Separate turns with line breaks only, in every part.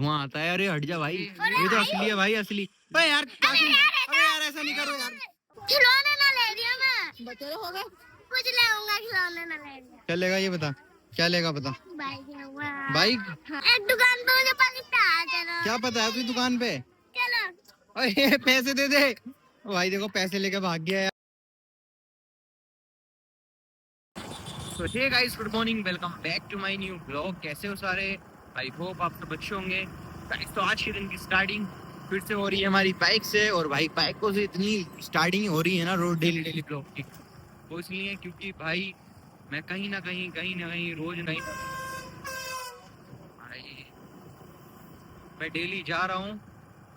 वहाँ आता है। अरे हट जा भाई, ये तो असली है भाई, असली। अरे यार कासिम, अरे यार ऐसा नहीं करो यार।
खिलौने ना ले दिया मैं, बच्चे हो गए कुछ ले आऊंगा, खिलौने ना ले दिया।
क्या लेगा ये बता, क्या लेगा बता।
Bike
bike?
हाँ। एक दुकान पे मुझे चलो। क्या
पता है तुझे दुकान पे?
चलो।
अरे पैसे दे दे भाई, देखो पैसे लेके भाग गया यार। So hey guys, good morning, welcome back to my new vlog। कैसे हो सारे? आई होप आप सब अच्छे होंगे guys। तो आज के दिन की स्टार्टिंग फिर से हो रही है हमारी बाइक से, और भाई बाइकों से इतनी स्टार्टिंग हो रही है ना रोज डेली डेली ब्लॉग की, वो इसलिए क्योंकि भाई मैं कहीं ना कहीं रोज नहीं, भाई मैं डेली जा रहा हूँ।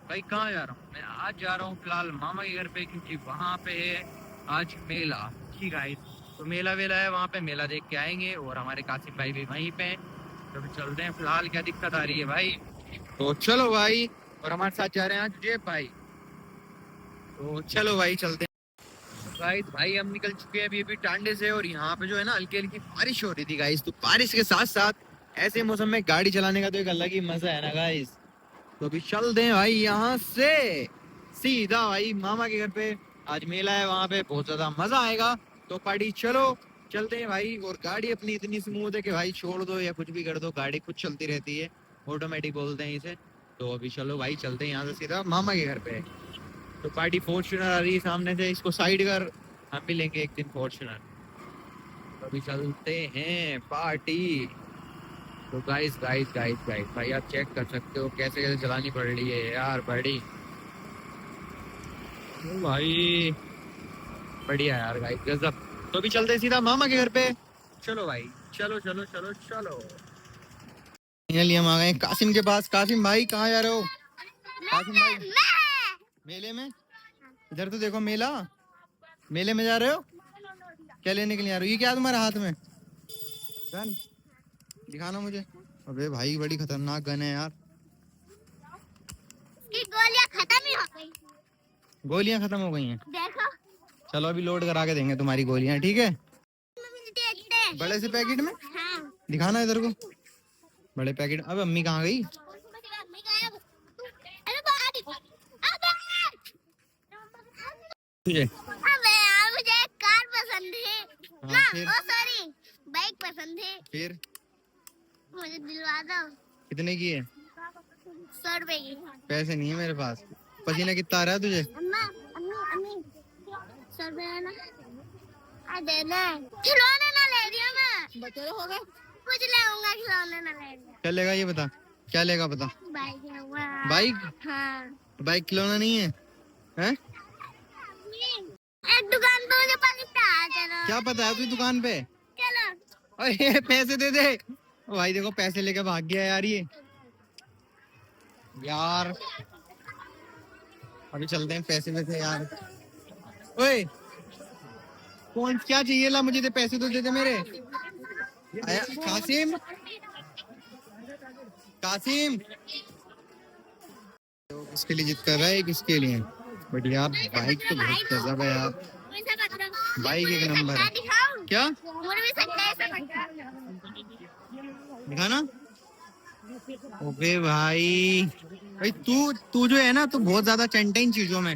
भाई कहाँ जा रहा हूँ मैं? आज जा रहा हूँ फिलहाल मामा के घर पे, क्योंकि वहाँ पे है आज मेला। ठीक है, तो मेला वेला है वहाँ पे, मेला देख के आएंगे। और हमारे कासिम भाई भी वहीं पे हैं, तो चलते हैं। फिलहाल क्या दिक्कत आ रही है भाई, तो चलो भाई। और हमारे साथ जा रहे हैं आज जेब भाई, तो चलो भाई चलते हैं। गाइस भाई हम निकल चुके हैं अभी टांडे से, और यहाँ पे जो है ना हल्की हल्की बारिश हो रही थी गाइस। तो बारिश के साथ साथ ऐसे मौसम में गाड़ी चलाने का तो एक अलग ही मजा है ना गाइस। तो अभी चल दें भाई यहाँ से सीधा भाई मामा के घर पे। आज मेला है वहाँ पे, बहुत ज्यादा मजा आएगा। तो पार्टी चलो चलते हैं भाई। और गाड़ी अपनी इतनी स्मूथ है कि भाई छोड़ दो या कुछ भी कर दो, गाड़ी खुद चलती रहती है, ऑटोमेटिक बोलते हैं इसे। तो अभी चलो भाई चलते हैं यहाँ से सीधा मामा के घर पे। तो पार्टी फॉर्च्यूनर आ रही है सामने से, इसको साइड कर, हम भी लेंगे एक दिन फॉर्च्यूनर। तो अभी चलते हैं पार्टी। तो गाइस गाइस गाइस गाइस भाई आप चेक कर सकते हो कैसे कैसे चलानी पड़ रही है यार बड़ी। तो भाई बढ़िया यार गाइस, गजब। तो अभी चलते हैं सीधा मामा के घर पे। चलो भाई चलो चलो चलो चलो। फाइनली हम आ गए कासिम के पास। कासिम भाई कहाँ जा रहे हो? कासिम भाई मेले में? इधर तो देखो मेला, मेले में जा रहे हो? क्या लेने के लिए आ रहे हो? ये क्या तुम्हारे हाथ में? गन दिखाना मुझे। अबे भाई बड़ी खतरनाक गन है यार।
गोलियां खत्म ही हो गई।
गोलियां खत्म हो गई हैं?
देखो।
चलो अभी लोड करा के देंगे तुम्हारी गोलियां, ठीक है? बड़े से पैकेट में?
हाँ।
दिखाना इधर को बड़े पैकेट। अब अम्मी कहाँ गई? तुझे
मुझे कार पसंद है।
हाँ, फिर?
सॉरी बाइक पसंद है।
फिर
मुझे दिलवा दो।
कितने की है?
100 रुपए की।
पैसे नहीं है मेरे पास। पसीना कितना आ रहा है तुझे?
अम्मा अम्मी अम्मी 100 रुपए ना आ देना। खिलौने ना ले दिया मैं, बच्चे हो गए कुछ ले आऊंगा, खिलौने ना ले दिया।
क्या लेगा ये बता, क्या लेगा बता।
Bike
bike?
हाँ।
बाइक खिलौना नहीं है, हैं?
एक दुकान पे मुझे चलो।
क्या पता है तुझे दुकान पे?
चलो।
अरे पैसे दे दे भाई, देखो पैसे लेके भाग गया यार ये यार। अभी चलते हैं पैसे वैसे यार। ओए कौन क्या चाहिए? ला मुझे दे पैसे, तो दे दे मेरे। आया कासिम, कासिम किसके लिए जिद कर रहा है, किसके लिए? बट यार बाइक तो बहुत गजब है यार, बाइक एक नंबर है। क्या दिखाना? ओबे भाई, भाई तू तू जो है ना, तू बहुत ज्यादा चंटा इन चीजों में।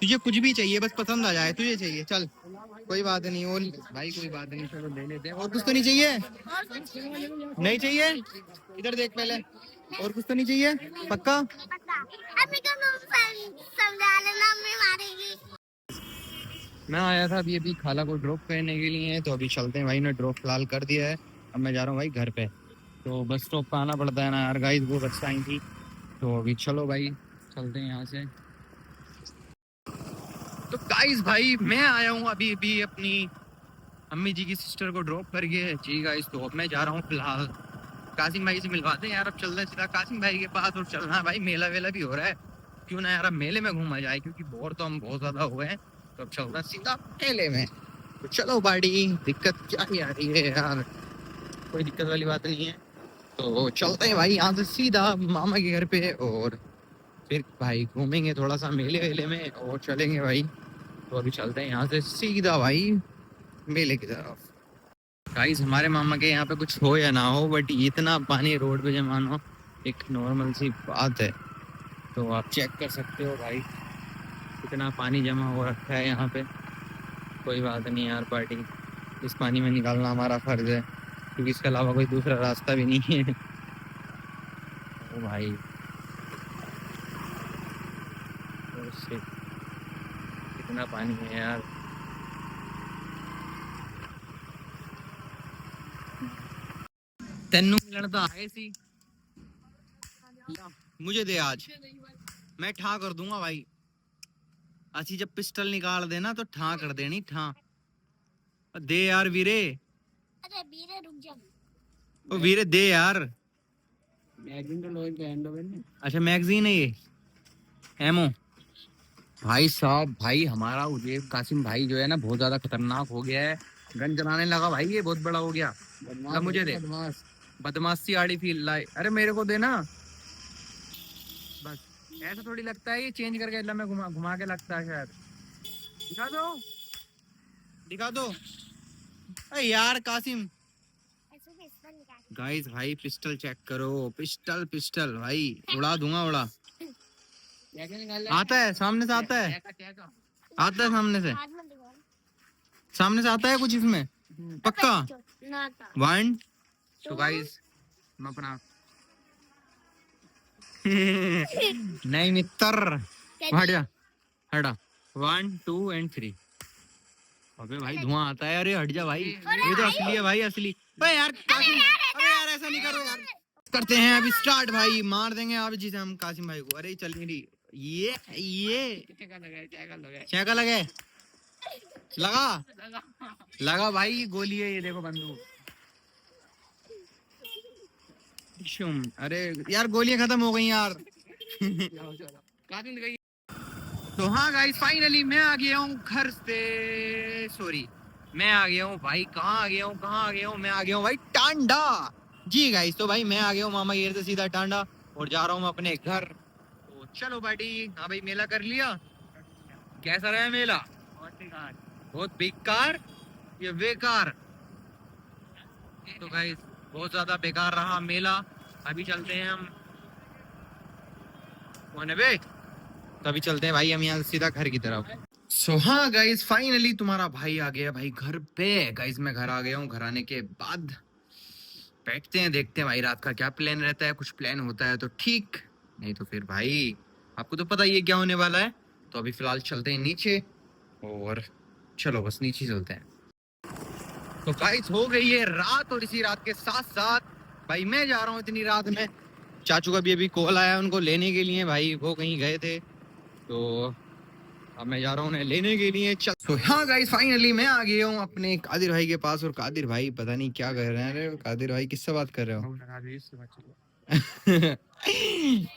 तुझे कुछ भी चाहिए बस पसंद आ जाए, तुझे चाहिए चल कोई बात नहीं। और भाई कोई बात नहीं, चलो ले लेते हैं। और कुछ तो नहीं चाहिए? नहीं चाहिए? इधर देख पहले, और कुछ तो नहीं चाहिए? पक्का?
समझा लेना, अम्मी मारेगी।
मैं आया था अभी खाला को ड्रॉप करने के लिए, तो अभी चलते हैं भाई ने ड्रॉप फिलहाल कर दिया है। अब मैं जा रहा हूँ भाई घर पे। तो बस स्टॉप पे आना पड़ता है ना यार गाइस, वो बस आई थी। तो अभी चलो भाई चलते हैं यहाँ से। तो गाइस भाई मैं आया हूँ अभी अपनी अम्मी जी की सिस्टर को ड्रॉप करके। जी गाइस, तो अब मैं जा रहा हूँ फिलहाल कासिम भाई से मिलवाते हैं यार। अब चल रहे हैं सीधा कासिम भाई के पास, और चलना है भाई, मेला वेला भी हो रहा है, क्यों ना यार अब मेले में घूमा जाए, क्योंकि बोर तो हम बहुत ज्यादा हुए हैं। तो अब चल रहा है सीधा मेले में। तो चलो बाड़ी, दिक्कत क्या ही आ रही है यार, कोई दिक्कत वाली बात नहीं है। तो चलते हैं भाई यहाँ से सीधा मामा के घर पे, और फिर भाई घूमेंगे थोड़ा सा मेले वेले में और चलेंगे भाई। तो अभी चलते हैं यहाँ से सीधा भाई मेले की तरफ। गाइस हमारे मामा के यहाँ पे कुछ हो या ना हो, बट इतना पानी रोड पे जमा हो एक नॉर्मल सी बात है। तो आप चेक कर सकते हो भाई कितना पानी जमा हो रखा है यहाँ पे। कोई बात नहीं यार पार्टी, इस पानी में निकालना हमारा फर्ज है क्योंकि इसके अलावा कोई दूसरा रास्ता भी नहीं है। ओ भाई, ओ shit, कितना पानी है यार। तेनू मिलन तो आए सी, मुझे दे आज, मैं ठा कर दूंगा भाई। अच्छी जब पिस्टल निकाल देना तो ठा कर देनी ठा। दे यार वीरे,
अरे बीरे रुक जा।
ओ वीरे दे यार।
मैगजीन तो लोग हैंड ओवर ने।
अच्छा मैगजीन है ये, एमो। भाई साहब भाई हमारा उजेब कासिम भाई जो है ना बहुत ज्यादा खतरनाक हो गया है, गन चलाने लगा भाई, ये बहुत बड़ा हो गया। ला मुझे दे, बदमाशी आड़ी फील लाई, अरे मेरे को दे ना बस। ऐसा थोड़ी लगता है ये चेंज करके ला, मैं घुमा घुमा के लगता है शायद। दिखा दो, दिखा दो। अरे यार कासिम,
ऐसे भी इसका निकाल।
गाइस भाई पिस्टल चेक करो, पिस्टल पिस्टल भाई उड़ा दूंगा उड़ा।
क्या निकाल
आता है सामने से, आता है, आता है सामने से,
हाथ में दिखाओ।
सामने से आता है कुछ इसमें पक्का।
ना था।
1 तो गाइस मैं अपना नहीं मित्र, हट जा, हटा। 1 2 एंड 3। अबे भाई धुआं आता है, अरे हट जा भाई, ये तो असली है भाई असली। अबे यार कासिम, अबे यार ऐसा नहीं करो यार। करते हैं अभी स्टार्ट भाई, मार देंगे आप जिसे हम कासिम भाई को। अरे चल नहीं, ये चेका लगे, लगा लगा भाई, गोली है ये, देखो बंदूक। शुम, अरे यार गोलियां खत्म हो गई यार। तो हाँ गाइस फाइनली मैं आ गया हूँ घर से, सॉरी मैं आ गया हूँ भाई, कहाँ आ गया हूँ, कहाँ आ गया हूँ, मैं आ गया हूँ भाई टांडा। जी गाइस, तो भाई मैं आ गया हूँ मामा गेर से सीधा टांडा और जा रहा हूँ अपने घर। तो चलो पार्टी। हाँ भाई मेला कर लिया, कैसा रहा मेला? बहुत बेकार या बेकार? तो गाइस बहुत ज्यादा बेकार रहा मेला। अभी चलते हैं हम, कौन है बे? तो अभी चलते हैं भाई हम यहाँ सीधा घर की तरफ। सो हाँ गाइस फाइनली तुम्हारा भाई आ गया भाई घर पे। गाइस मैं घर आ गया हूँ, घर आने के बाद बैठते हैं, देखते हैं भाई रात का क्या प्लान रहता है। कुछ प्लान होता है तो ठीक, नहीं तो फिर भाई आपको तो पता ही है क्या होने वाला है। तो अभी फिलहाल चलते हैं नीचे, और चलो बस नीचे चलते हैं। तो गाइस हो गई है रात, और इसी रात के साथ साथ भाई मैं जा रहा हूँ इतनी रात में। चाचू का भी अभी कॉल आया उनको लेने के लिए, भाई वो कहीं गए थे, तो अब मैं जा रहा हूँ उन्हें लेने के लिए। चल तो हाँ गाइस फाइनली मैं आ गया हूँ अपने कादिर भाई के पास, और कादिर भाई पता नहीं क्या कर रहे हैं। अरे कादिर भाई किससे बात कर रहे हो?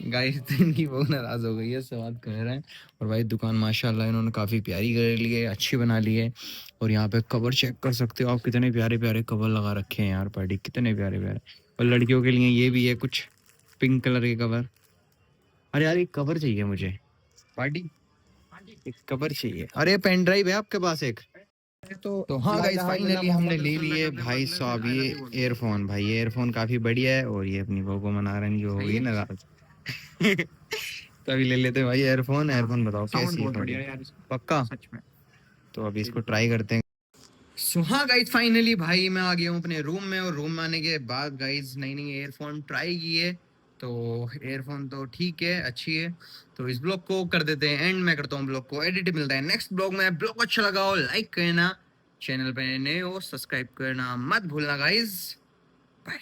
गाइस तो इनकी बहुत नाराज हो गई है, इससे बात कर रहे हैं। और भाई दुकान माशाल्लाह इन्होंने काफ़ी प्यारी कर ली है, अच्छी बना ली है। और यहाँ पे कवर चेक कर सकते हो आप, कितने प्यारे प्यारे कवर लगा रखे हैं यार पार्टी, कितने प्यारे प्यारे। और लड़कियों के लिए ये भी है कुछ पिंक कलर के कवर। अरे यार एक कवर चाहिए मुझे पार्टी, एक कवर चाहिए। अरे पेन ड्राइव है आपके पास एक? तो हाँ गाइस फाइनली हमने ले लिए भाई साहब ये एयरफोन। भाई ये एयरफोन काफी बढ़िया है, और ये अपनी बहू को मना रहे हैं जो हो गई नाराज। तो अभी ले लेते हैं भाई एयरफोन। एयरफोन बताओ कैसी है? पक्का सच में? तो अभी इसको ट्राई करते हैं। सो हाँ गाइस फाइनली भाई मैं आ गया हूँ अपने रूम में, और रूम में आने के बाद गाइस नई नई एयरफोन ट्राई की है। तो एयरफोन तो ठीक है, अच्छी है। तो इस ब्लॉग को कर देते हैं एंड, मैं करता हूँ ब्लॉग को एडिट। मिलता है नेक्स्ट ब्लॉग में। ब्लॉग अच्छा लगा हो लाइक करना, चैनल पे नए हो सब्सक्राइब करना मत भूलना गाइस। बाय।